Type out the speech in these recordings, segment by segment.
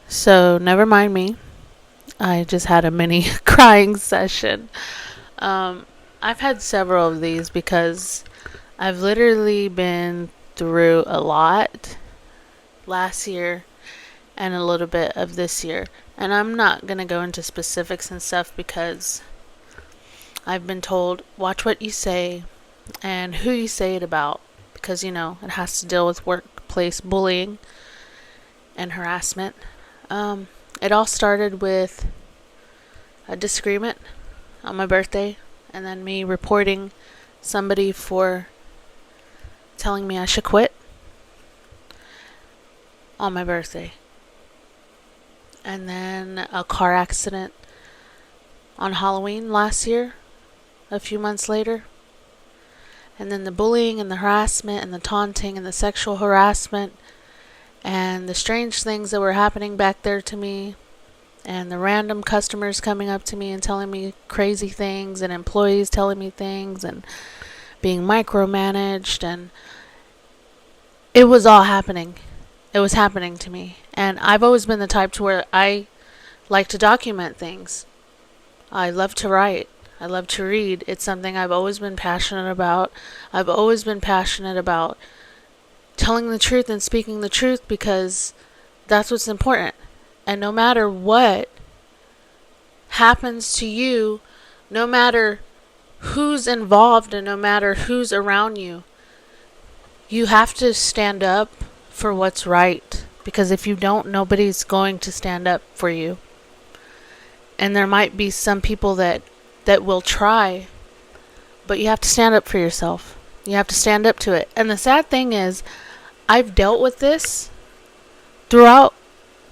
So never mind me. I just had a mini crying session. I've had several of these because I've literally been through a lot last year and a little bit of this year. And I'm not going to go into specifics and stuff because I've been told, watch what you say and who you say it about. Because, it has to deal with workplace bullying and harassment. It all started with a disagreement on my birthday, and then me reporting somebody for telling me I should quit on my birthday. And then a car accident on Halloween last year, a few months later. And then the bullying and the harassment and the taunting and the sexual harassment and the strange things that were happening back there to me, and the random customers coming up to me and telling me crazy things, and employees telling me things, and being micromanaged, and it was all happening. It was happening to me. And I've always been the type to where I like to document things. I love to write. I love to read. It's something I've always been passionate about. I've always been passionate about telling the truth and speaking the truth because that's what's important. And no matter what happens to you, no matter who's involved and no matter who's around you, you have to stand up for what's right. Because if you don't, nobody's going to stand up for you. And there might be some people that will try, but you have to stand up for yourself. You have to stand up to it. And the sad thing is, I've dealt with this throughout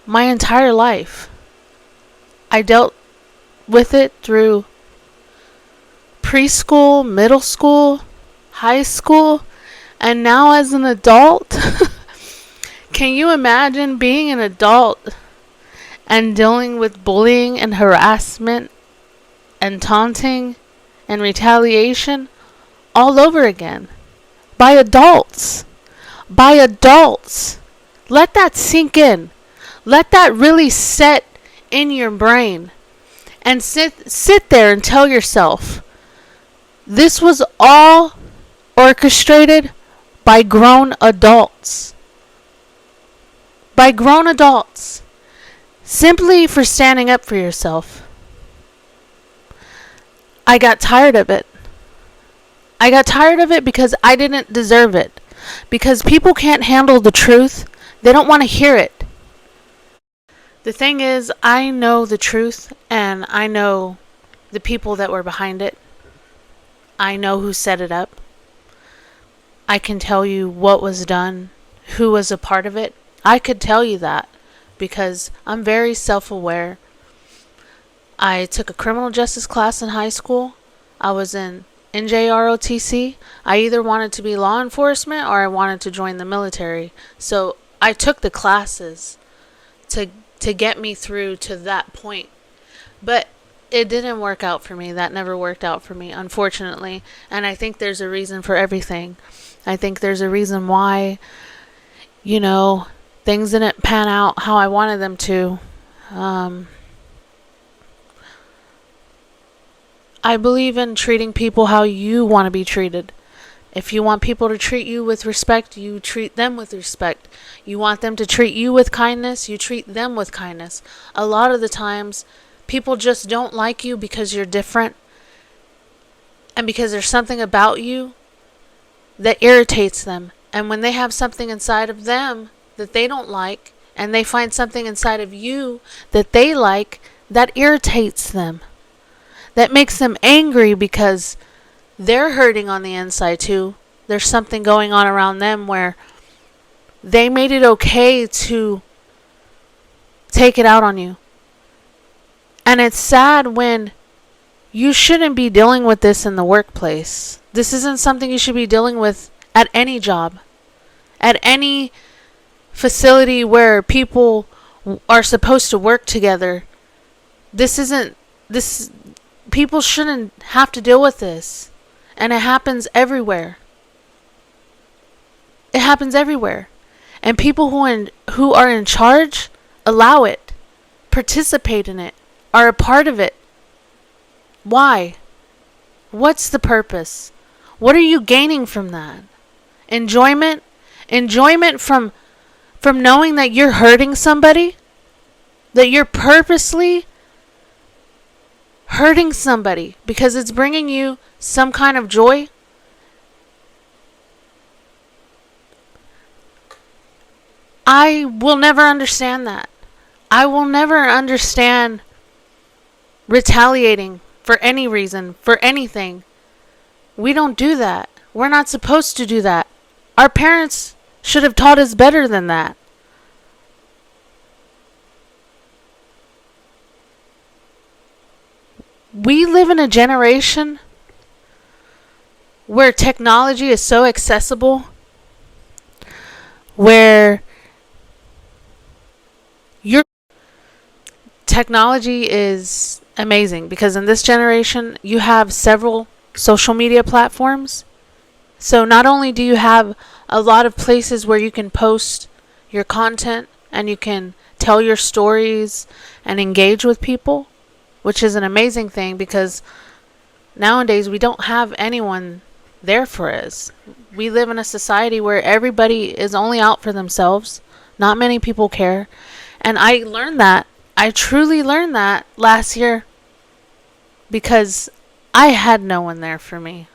my entire life. I dealt with it through preschool, middle school, high school, and now as an adult. Can you imagine being an adult and dealing with bullying and harassment and taunting and retaliation all over again by adults? By adults. Let that sink in. Let that really set in your brain. And sit there and tell yourself, this was all orchestrated by grown adults. By grown adults. Simply for standing up for yourself. I got tired of it. I got tired of it because I didn't deserve it. Because people can't handle the truth. They don't want to hear it. The thing is, I know the truth and I know the people that were behind it. I know who set it up. I can tell you what was done, who was a part of it. I could tell you that because I'm very self-aware. I took a criminal justice class in high school. I was in NJROTC. I either wanted to be law enforcement or I wanted to join the military. So I took the classes to get me through to that point. But it didn't work out for me. That never worked out for me, unfortunately. And I think there's a reason for everything. I think there's a reason why, things didn't pan out how I wanted them to. I believe in treating people how you want to be treated. If you want people to treat you with respect, you treat them with respect. You want them to treat you with kindness, you treat them with kindness. A lot of the times, people just don't like you because you're different. And because there's something about you that irritates them. And when they have something inside of them that they don't like, and they find something inside of you that they like, that irritates them. That makes them angry because they're hurting on the inside too. There's something going on around them where they made it okay to take it out on you. And it's sad when you shouldn't be dealing with this in the workplace. This isn't something you should be dealing with at any job. At any facility where people are supposed to work together. People shouldn't have to deal with this. And it happens everywhere. It happens everywhere. And people who are in charge allow it. participate in it, are a part of it. Why? What's the purpose? What are you gaining from that? Enjoyment? Enjoyment from knowing that you're hurting somebody? That you're purposely hurting somebody because it's bringing you some kind of joy? I will never understand that. I will never understand retaliating for any reason, for anything. We don't do that. We're not supposed to do that. Our parents should have taught us better than that. We live in a generation where technology is so accessible, where your technology is amazing because in this generation you have several social media platforms. So not only do you have a lot of places where you can post your content and you can tell your stories and engage with people, which is an amazing thing because nowadays we don't have anyone there for us. We live in a society where everybody is only out for themselves. Not many people care. And I learned that. I truly learned that last year because I had no one there for me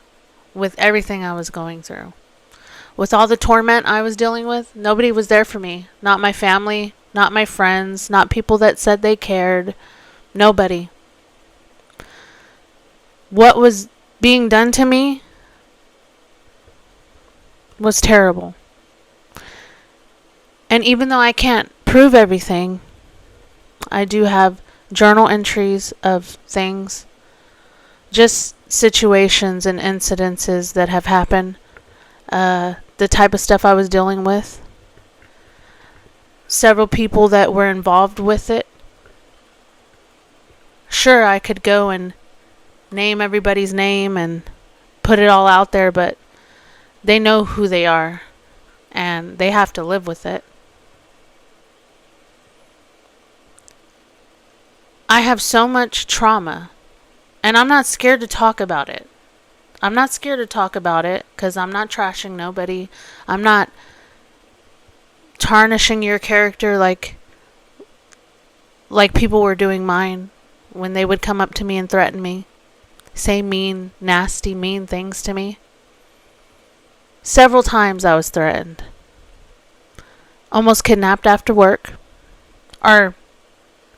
with everything I was going through. With all the torment I was dealing with, nobody was there for me. Not my family, not my friends, not people that said they cared. Nobody. What was being done to me was terrible. And even though I can't prove everything, I do have journal entries of things, just situations and incidences that have happened, the type of stuff I was dealing with, several people that were involved with it. Sure, I could go and name everybody's name and put it all out there, but they know who they are and they have to live with it. I have so much trauma and I'm not scared to talk about it. I'm not scared to talk about it because I'm not trashing nobody. I'm not tarnishing your character like people were doing mine when they would come up to me and threaten me, say mean, nasty, mean things to me. Several times I was threatened. Almost kidnapped after work. Or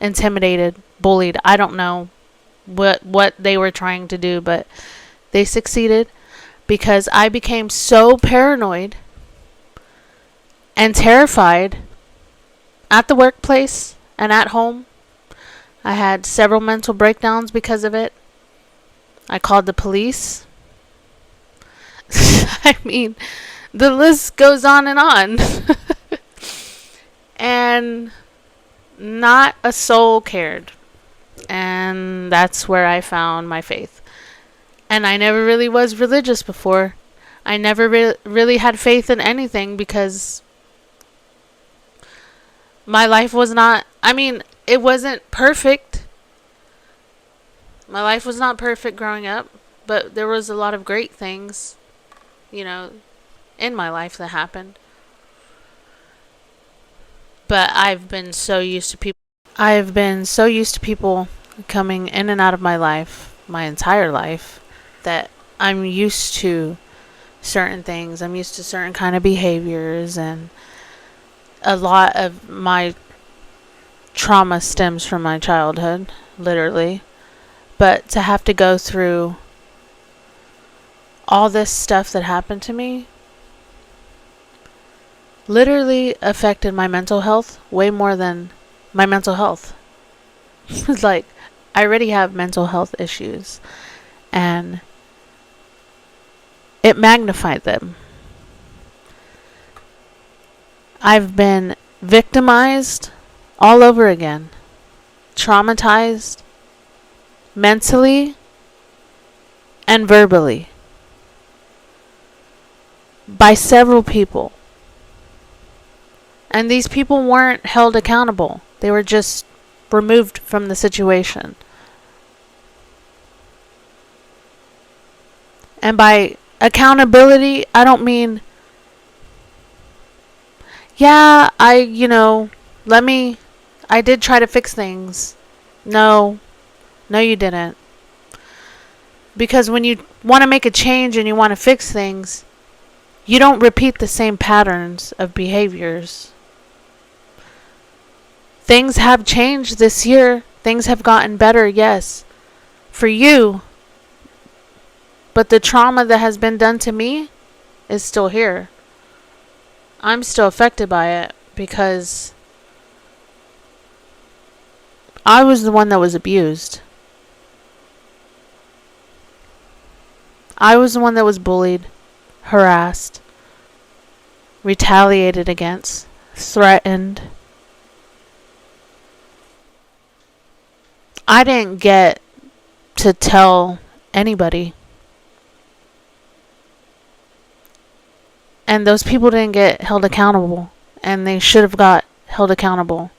intimidated, bullied. I don't know what they were trying to do, but they succeeded because I became so paranoid and terrified at the workplace and at home. I had several mental breakdowns because of it. I called the police. I mean, the list goes on and on. And not a soul cared. And that's where I found my faith. And I never really was religious before. I never really had faith in anything because my life was not, it wasn't perfect. My life was not perfect growing up, but there was a lot of great things, in my life that happened. But I've been so used to people coming in and out of my life, my entire life, that I'm used to certain things. I'm used to certain kind of behaviors, and a lot of my trauma stems from my childhood, literally. But to have to go through all this stuff that happened to me literally affected my mental health way more than my mental health. Like, I already have mental health issues, and it magnified them. I've been victimized all over again, traumatized mentally and verbally by several people. And these people weren't held accountable. They were just removed from the situation. And by accountability, I don't mean, yeah, I did try to fix things. No, you didn't. Because when you want to make a change and you want to fix things, you don't repeat the same patterns of behaviors. Things have changed this year. Things have gotten better, yes, for you. But the trauma that has been done to me is still here. I'm still affected by it because I was the one that was abused. I was the one that was bullied, harassed, retaliated against, threatened. I didn't get to tell anybody. And those people didn't get held accountable. And they should have got held accountable.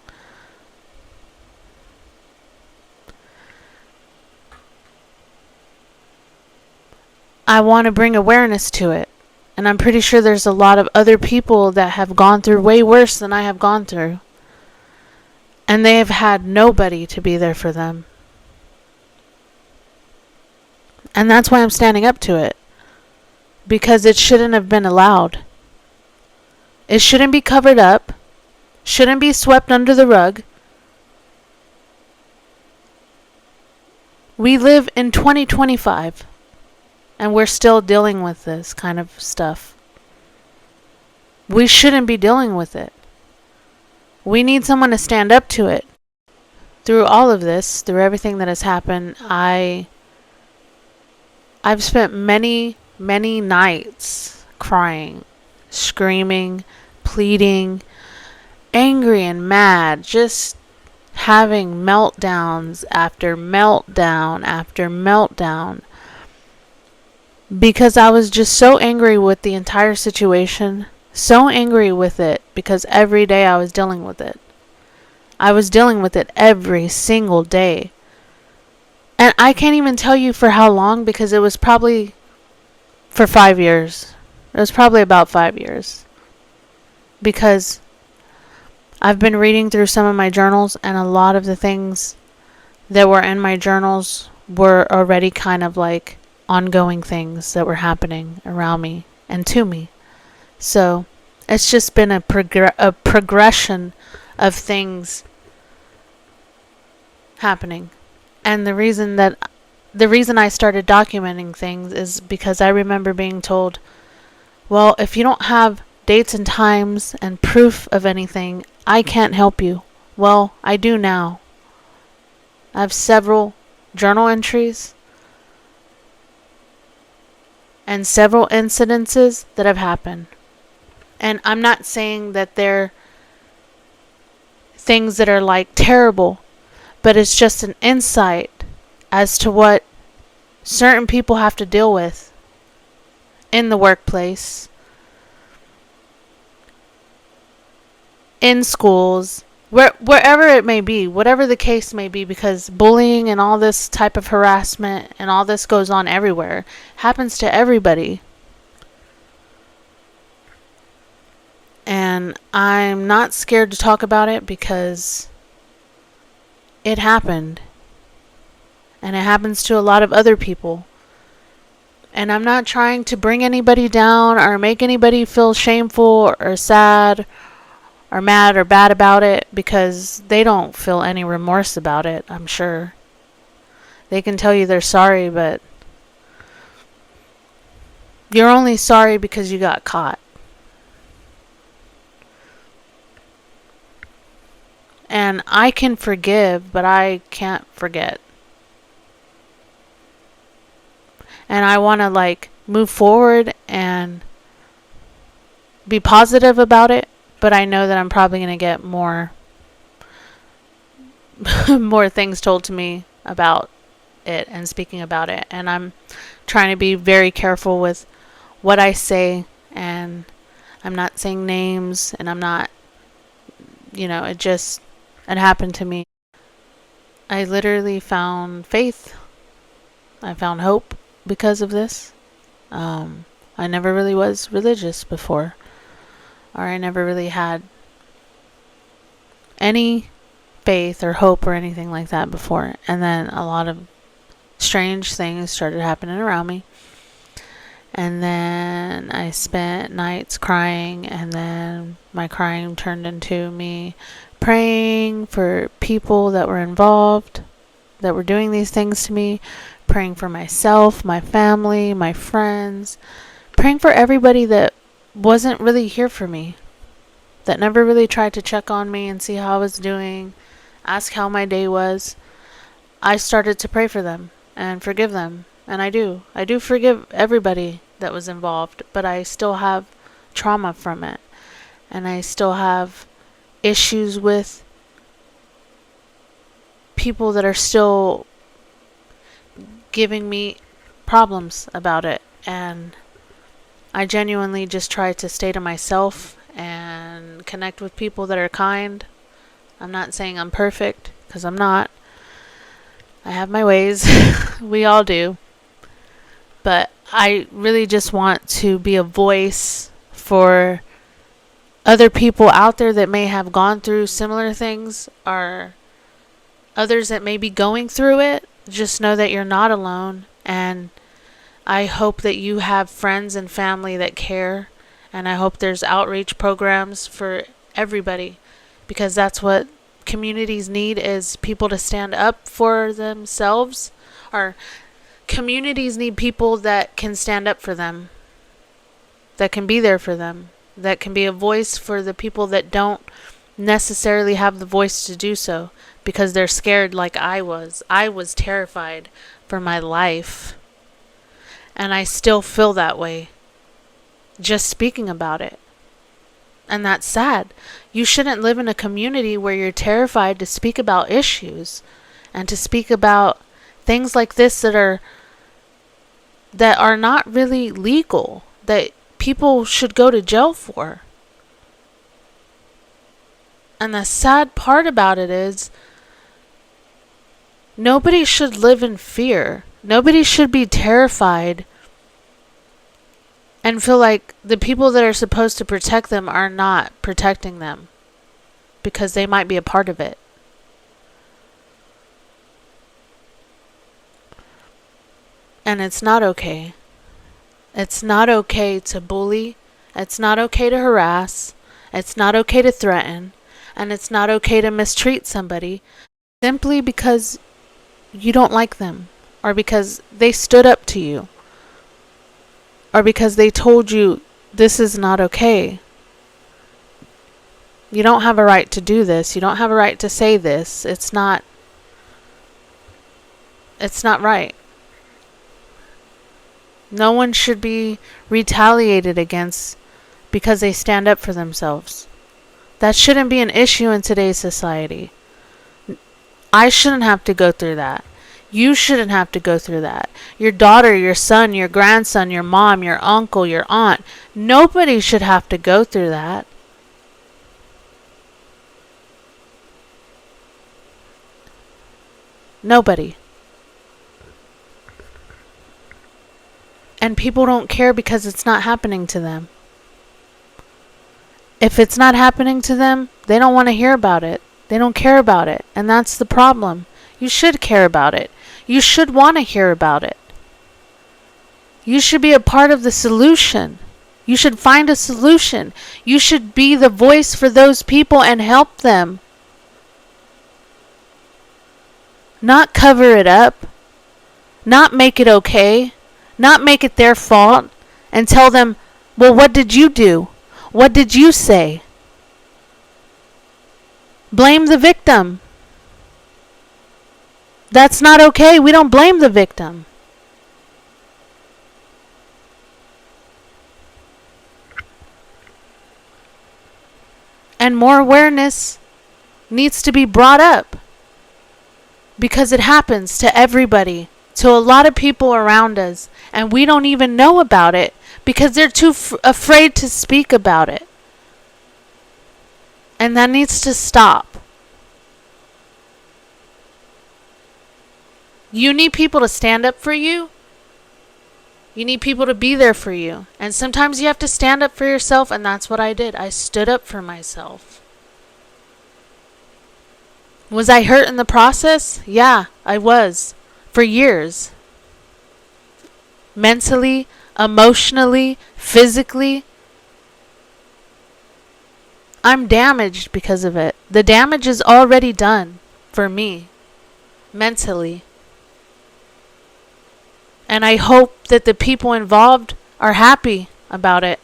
I want to bring awareness to it. And I'm pretty sure there's a lot of other people that have gone through way worse than I have gone through. And they have had nobody to be there for them. And that's why I'm standing up to it. Because it shouldn't have been allowed. It shouldn't be covered up. Shouldn't be swept under the rug. We live in 2025. And we're still dealing with this kind of stuff. We shouldn't be dealing with it. We need someone to stand up to it. Through all of this, through everything that has happened, I've spent many nights crying, screaming, pleading, angry and mad, just having meltdowns after meltdown after meltdown. Because I was just so angry with the entire situation, so angry with it, because every day I was dealing with it. I was dealing with it every single day. And I can't even tell you for how long, because it was probably for 5 years. It was probably about 5 years. Because I've been reading through some of my journals, and a lot of the things that were in my journals were already kind of like ongoing things that were happening around me and to me. So it's just been a progression of things happening. And the reason I started documenting things is because I remember being told, well, if you don't have dates and times and proof of anything, I can't help you. Well, I do now. I have several journal entries and several incidences that have happened. And I'm not saying that they're things that are like terrible, but it's just an insight as to what certain people have to deal with in the workplace, in schools, wherever it may be, whatever the case may be, because bullying and all this type of harassment and all this goes on everywhere, happens to everybody. And I'm not scared to talk about it because it happened. And it happens to a lot of other people. And I'm not trying to bring anybody down or make anybody feel shameful or sad or mad or bad about it, because they don't feel any remorse about it, I'm sure. They can tell you they're sorry, but you're only sorry because you got caught. And I can forgive, but I can't forget. And I want to move forward and be positive about it, but I know that I'm probably going to get more things told to me about it and speaking about it. And I'm trying to be very careful with what I say, and I'm not saying names, and I'm not, it happened to me. I literally found faith. I found hope because of this. I never really was religious before, or I never really had any faith or hope or anything like that before. And then a lot of strange things started happening around me. And then I spent nights crying, and then my crying turned into me praying for people that were involved, that were doing these things to me, praying for myself, my family, my friends, praying for everybody that wasn't really here for me, that never really tried to check on me and see how I was doing, ask how my day was. I started to pray for them and forgive them. And I do. I do forgive everybody that was involved, but I still have trauma from it. And I still have issues with people that are still giving me problems about it. And I genuinely just try to stay to myself and connect with people that are kind. I'm not saying I'm perfect, because I'm not. I have my ways. We all do. But I really just want to be a voice for other people out there that may have gone through similar things, or others that may be going through it. Just know that you're not alone. And I hope that you have friends and family that care. And I hope there's outreach programs for everybody, because that's what communities need, is people to stand up for themselves. Or communities need people that can stand up for them, that can be there for them, that can be a voice for the people that don't necessarily have the voice to do so, because they're scared like I was. I was terrified for my life. And I still feel that way just speaking about it. And that's sad. You shouldn't live in a community where you're terrified to speak about issues and to speak about things like this that are not really legal, that people should go to jail for. And the sad part about it is, nobody should live in fear. Nobody should be terrified and feel like the people that are supposed to protect them are not protecting them, because they might be a part of it. And it's not okay. It's not okay to bully. It's not okay to harass. It's not okay to threaten. And it's not okay to mistreat somebody simply because you don't like them, or because they stood up to you, or because they told you this is not okay. You don't have a right to do this. You don't have a right to say this. It's not right. No one should be retaliated against because they stand up for themselves. That shouldn't be an issue in today's society. I shouldn't have to go through that. You shouldn't have to go through that. Your daughter, your son, your grandson, your mom, your uncle, your aunt. Nobody should have to go through that. Nobody. And people don't care because it's not happening to them. If it's not happening to them, they don't want to hear about it. They don't care about it. And that's the problem. You should care about it. You should want to hear about it. You should be a part of the solution. You should find a solution. You should be the voice for those people and help them. Not cover it up. Not make it okay. Not make it their fault. And tell them, well, what did you do? What did you say? Blame the victim. That's not okay. We don't blame the victim. And more awareness needs to be brought up, because it happens to everybody, to a lot of people around us, and we don't even know about it because they're too afraid to speak about it. And that needs to stop. You need people to stand up for you. You need people to be there for you. And sometimes you have to stand up for yourself, and that's what I did. I stood up for myself. Was I hurt in the process? Yeah, I was. For years. Mentally, emotionally, physically. I'm damaged because of it. The damage is already done for me. Mentally. And I hope that the people involved are happy about it,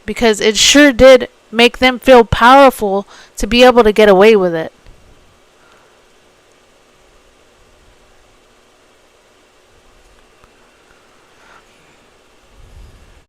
because it sure did make them feel powerful to be able to get away with it.